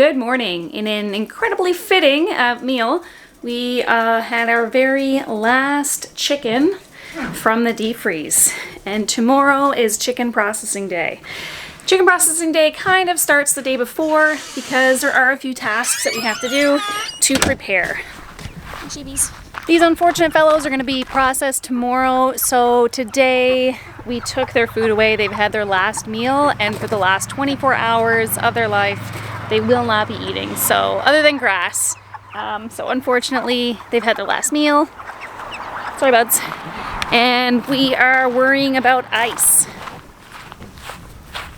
Good morning. In an incredibly fitting meal, we had our very last chicken from the deep freeze. And tomorrow is chicken processing day. Chicken processing day kind of starts the day before because there are a few tasks that we have to do to prepare. Sheebies. These unfortunate fellows are going to be processed tomorrow, so today we took their food away. They've had their last meal, and for the last 24 hours of their life, they will not be eating, so other than grass. So unfortunately, they've had their last meal. Sorry, buds. And we are worrying about ice.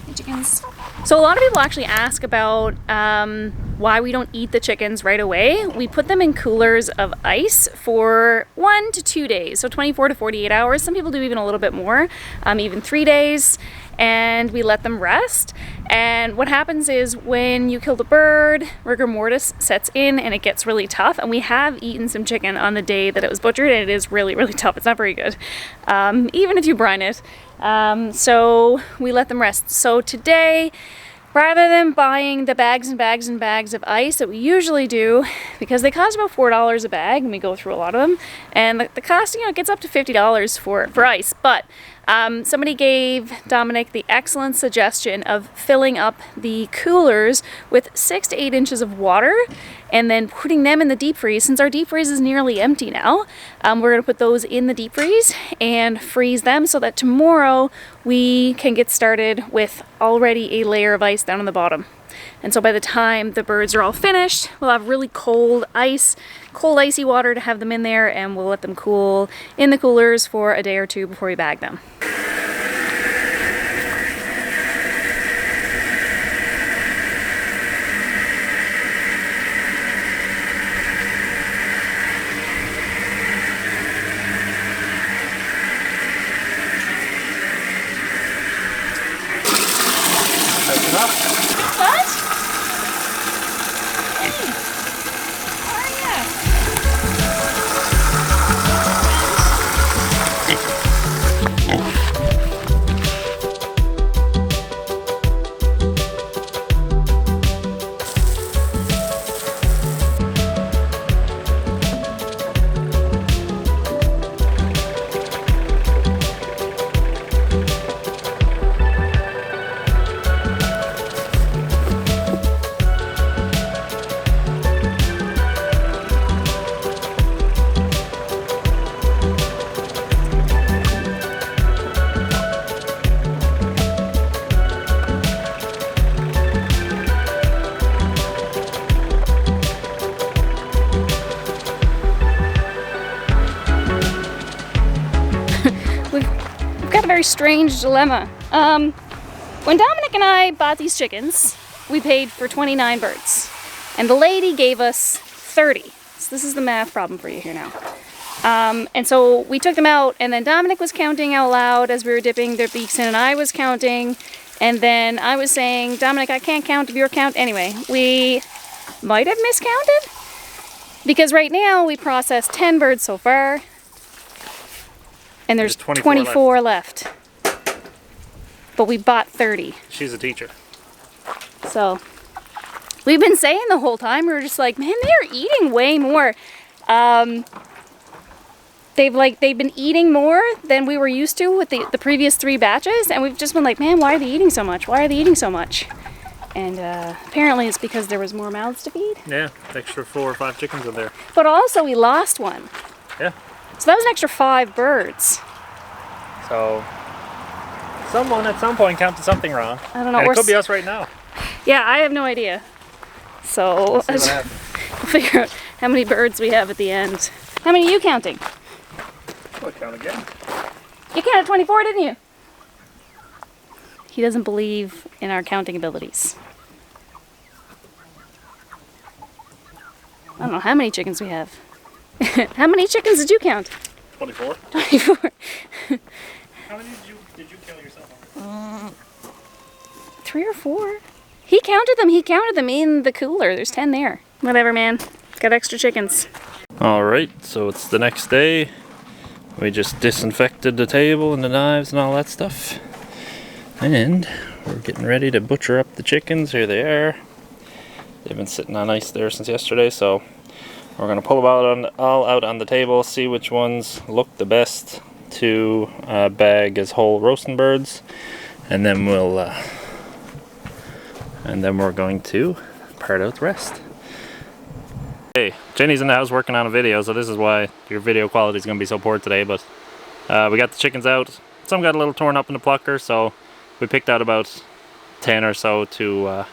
Hey, chickens. So a lot of people actually ask about why we don't eat the chickens right away. We put them in coolers of ice for 1 to 2 days, so 24 to 48 hours. Some people do even a little bit more, even 3 days, and we let them rest. And what happens is when you kill the bird, rigor mortis sets in and it gets really tough. And we have eaten some chicken on the day that it was butchered, and it is really, really tough. It's not very good, even if you brine it. So we let them rest. So today, rather than buying the bags and bags and bags of ice that we usually do, because they cost about $4 a bag, and we go through a lot of them, and the cost, it gets up to $50 for ice. But somebody gave Dominic the excellent suggestion of filling up the coolers with 6 to 8 inches of water and then putting them in the deep freeze. Since our deep freeze is nearly empty now, we're going to put those in the deep freeze and freeze them so that tomorrow we can get started with already a layer of ice down on the bottom. And so by the time the birds are all finished, we'll have really cold ice, cold icy water to have them in there, and we'll let them cool in the coolers for a day or two before we bag them. That's enough. What? Hey, how are ya? We've got a very strange dilemma. When Dominic and I bought these chickens, we paid for 29 birds, and the lady gave us 30. So this is the math problem for you here now. And so we took them out, and then Dominic was counting out loud as we were dipping their beaks in, and I was counting, and then I was saying, Dominic, I can't count if you're count. Anyway, we might have miscounted, because right now we processed 10 birds so far, and there's 24 left. But we bought 30. She's a teacher. So we've been saying the whole time, we were just like, man, they're eating way more. They've been eating more than we were used to with the previous 3 batches, and we've just been like, man, why are they eating so much? Why are they eating so much? And apparently it's because there was more mouths to feed. Yeah, extra 4 or 5 chickens in there. But also we lost one. Yeah. So that was an extra 5 birds. So someone at some point counted something wrong. I don't know. And it could be us right now. Yeah, I have no idea. So We'll see what happens. we'll figure out how many birds we have at the end. How many are you counting? We'll count again. You counted 24, didn't you? He doesn't believe in our counting abilities. I don't know how many chickens we have. How many chickens did you count? 24. 24. How many did you kill yourself? 3 or 4. He counted them. He counted them in the cooler. There's 10 there. Whatever, man. Got extra chickens. Alright, so it's the next day. We just disinfected the table and the knives and all that stuff. And we're getting ready to butcher up the chickens. Here they are. They've been sitting on ice there since yesterday, so we're going to pull them all out on the table, see which ones look the best to bag as whole roasting birds, and then we're going to part out the rest. Hey, Jenny's in the house working on a video, so this is why your video quality is going to be so poor today, but we got the chickens out. Some got a little torn up in the plucker, so we picked out about 10 or so to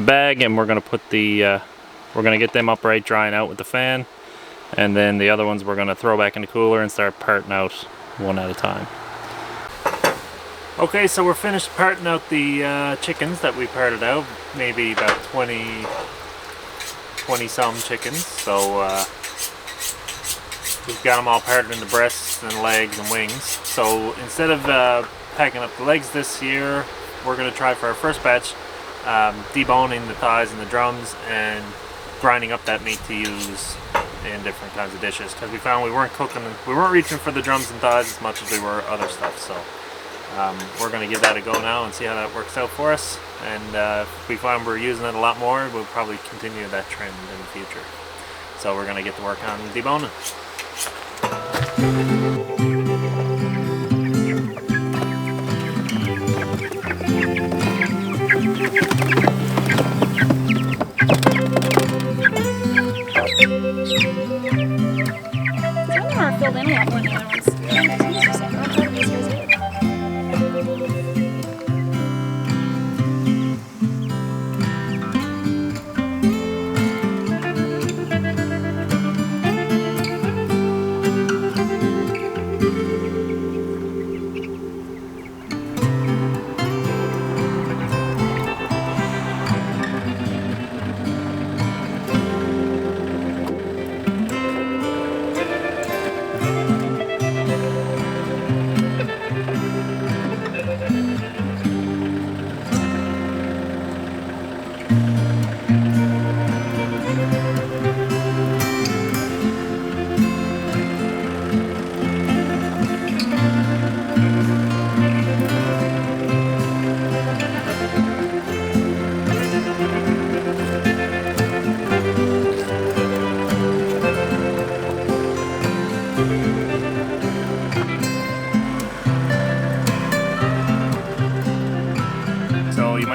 bag, and we're going to put we're going to get them upright, drying out with the fan, and then the other ones we're going to throw back in the cooler and start parting out one at a time. Okay, so we're finished parting out the chickens that we parted out, maybe about 20 some chickens. So we've got them all parted into breasts and legs and wings. So instead of packing up the legs this year, we're going to try for our first batch deboning the thighs and the drums and grinding up that meat to use in different kinds of dishes, because we found we weren't reaching for the drums and thighs as much as we were other stuff. So we're going to give that a go now and see how that works out for us, and if we find we're using it a lot more, we'll probably continue that trend in the future. So we're going to get to work on deboning. Some are filled in a lot more than the other ones.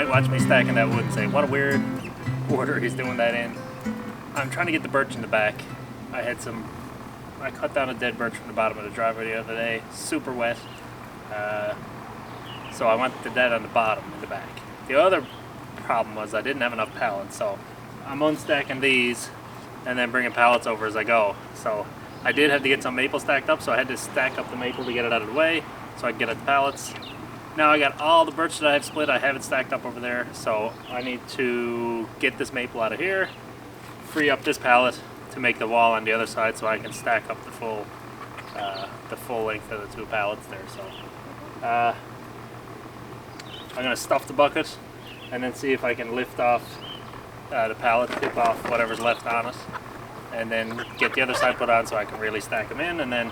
Watch me stacking that wood and say, what a weird order he's doing that in. I'm trying to get the birch in the back. I cut down a dead birch from the bottom of the driveway the other day, super wet. So I want the dead on the bottom in the back. The other problem was I didn't have enough pallets, so I'm unstacking these and then bringing pallets over as I go. So I did have to get some maple stacked up, so I had to stack up the maple to get it out of the way so I could get at the pallets. Now I got all the birch that I have split, I have it stacked up over there, so I need to get this maple out of here, free up this pallet to make the wall on the other side so I can stack up the full length of the two pallets there. So I'm going to stuff the bucket and then see if I can lift off the pallet, tip off whatever's left on it, and then get the other side put on so I can really stack them in, and then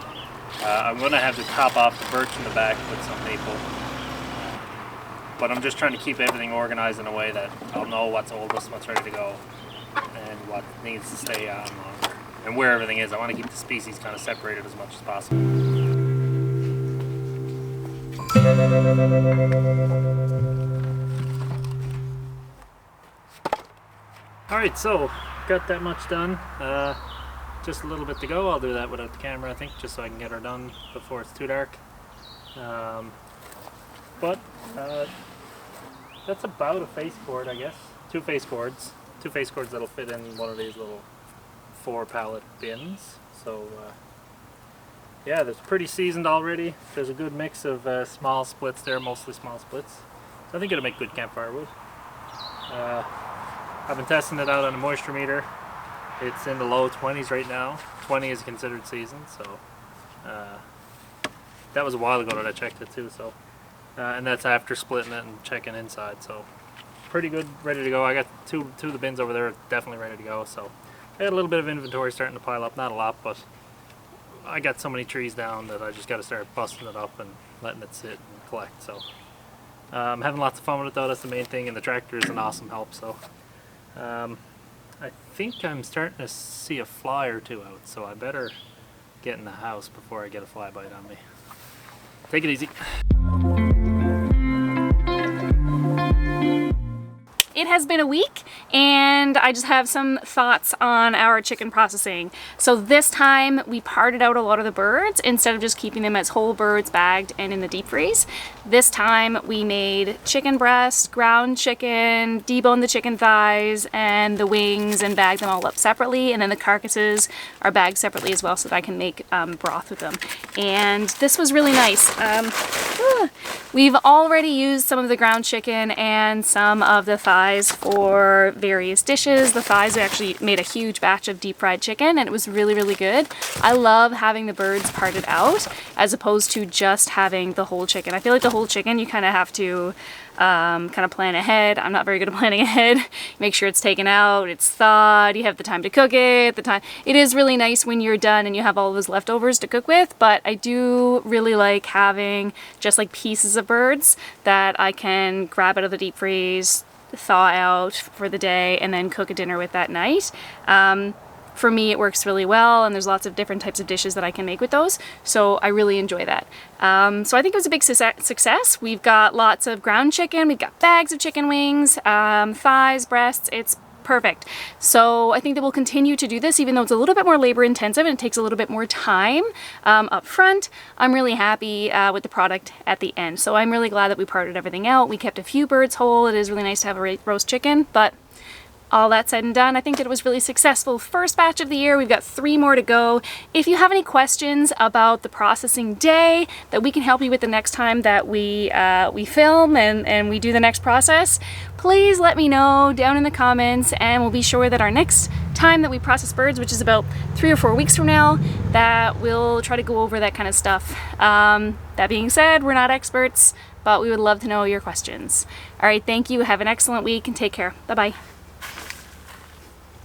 I'm going to have to top off the birch in the back with some maple. But I'm just trying to keep everything organized in a way that I'll know what's oldest, what's ready to go, and what needs to stay on longer, and where everything is. I want to keep the species kind of separated as much as possible. Alright, so got that much done. Just a little bit to go. I'll do that without the camera, I think, just so I can get her done before it's too dark. But that's about a face cord, I guess. Two face cords that'll fit in one of these little 4 pallet bins. So yeah, that's pretty seasoned already. There's a good mix of small splits there, mostly small splits. So I think it'll make good campfire wood. I've been testing it out on a moisture meter. It's in the low 20s right now. 20 is considered seasoned, so that was a while ago that I checked it too. So. And that's after splitting it and checking inside, so pretty good, ready to go. I got two of the bins over there definitely ready to go, so I got a little bit of inventory starting to pile up, not a lot, but I got so many trees down that I just got to start busting it up and letting it sit and collect. So I'm having lots of fun with it though, that's the main thing, and the tractor is an awesome help, so I think I'm starting to see a fly or two out, so I better get in the house before I get a fly bite on me. Take it easy. It has been a week, and I just have some thoughts on our chicken processing. So this time we parted out a lot of the birds instead of just keeping them as whole birds bagged and in the deep freeze. This time we made chicken breast, ground chicken, deboned the chicken thighs and the wings and bagged them all up separately, and then the carcasses are bagged separately as well so that I can make broth with them. And this was really nice. We've already used some of the ground chicken and some of the thighs for various dishes. The thighs, we actually made a huge batch of deep fried chicken and it was really, really good. I love having the birds parted out as opposed to just having the whole chicken. I feel like the whole chicken you kind of have to kind of plan ahead. I'm not very good at planning ahead. Make sure it's taken out, it's thawed, you have the time to cook it, It is really nice when you're done and you have all those leftovers to cook with, but I do really like having just like pieces of birds that I can grab out of the deep freeze, thaw out for the day, and then cook a dinner with that night. For me, it works really well, and there's lots of different types of dishes that I can make with those, so I really enjoy that. So I think it was a big success. We've got lots of ground chicken, we've got bags of chicken wings, thighs, breasts. It's perfect. So I think that we'll continue to do this, even though it's a little bit more labor intensive and it takes a little bit more time up front. I'm really happy with the product at the end. So I'm really glad that we parted everything out. We kept a few birds whole. It is really nice to have a roast chicken, but all that said and done, I think that it was really successful. First batch of the year, we've got 3 more to go. If you have any questions about the processing day that we can help you with the next time that we film and we do the next process, please let me know down in the comments, and we'll be sure that our next time that we process birds, which is about 3 or 4 weeks from now, that we'll try to go over that kind of stuff. That being said, we're not experts, but we would love to know your questions. All right, thank you. Have an excellent week and take care. Bye-bye.